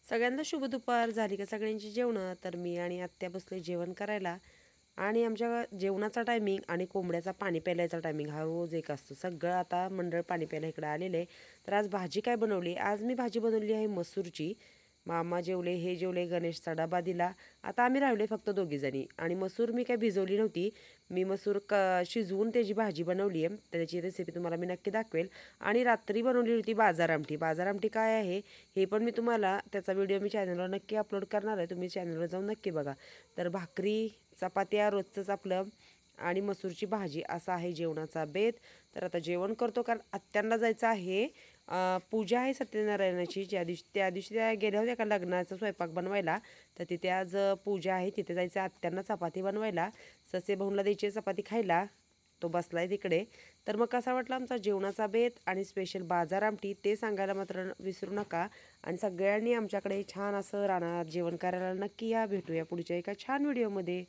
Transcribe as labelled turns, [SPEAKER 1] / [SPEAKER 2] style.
[SPEAKER 1] सगळ्यांना शुभ दुपार. झाली का सगळ्यांची जेवणं? तर मी आणि आत्या बसले जेवण करायला. आणि आमच्या जेवणाचा टायमिंग आणि कोंबड्याचा पाणी प्यायल्याचा टायमिंग हा रोज एक असतो. सगळं आता मंडळ पाणी प्यायला इकडे आलेले आहे. तर आज भाजी काय बनवली? आज मी भाजी बनवली आहे मसूरची. मामा जेवले, हे जेवले, गणेशचा डबा दिला. आता आम्ही राहिले फक्त दोघीजणी. आणि मसूर मी काय भिजवली नव्हती. मी मसूर शिजवून त्याची भाजी बनवली आहे. त्याची रेसिपी तुम्हाला मी नक्की दाखवेल. आणि रात्री बनवली होती बाजार आमटी. बाजार आमटी काय आहे हे पण मी तुम्हाला त्याचा व्हिडिओ मी चॅनलवर नक्की अपलोड करणार आहे. तुम्ही चॅनलवर जाऊन नक्की बघा. तर भाकरी, चपात्या रोजचंच आपलं आणि मसूरची भाजी असा आहे जेवणाचा बेत. तर आता जेवण करतो कारण आत्यांना जायचं आहे. पूजा आहे सत्यनारायणाची. त्या दिवशी त्या गेल्या होत्या का लग्नाचा स्वयंपाक बनवायला. तर तिथे आज पूजा आहे. तिथे जायचं आत्यांना चपाती बनवायला. ससे भाऊंला द्यायची चपाती खायला. तो बसलाय तिकडे. तर मग कसा वाटला आमचा जेवणाचा बेत आणि स्पेशल बाजार आमटी ते सांगायला मात्र विसरू नका. आणि सगळ्यांनी आमच्याकडे छान असं रानात जेवण करायला नक्की या. भेटूया पुढच्या एका छान व्हिडिओमध्ये.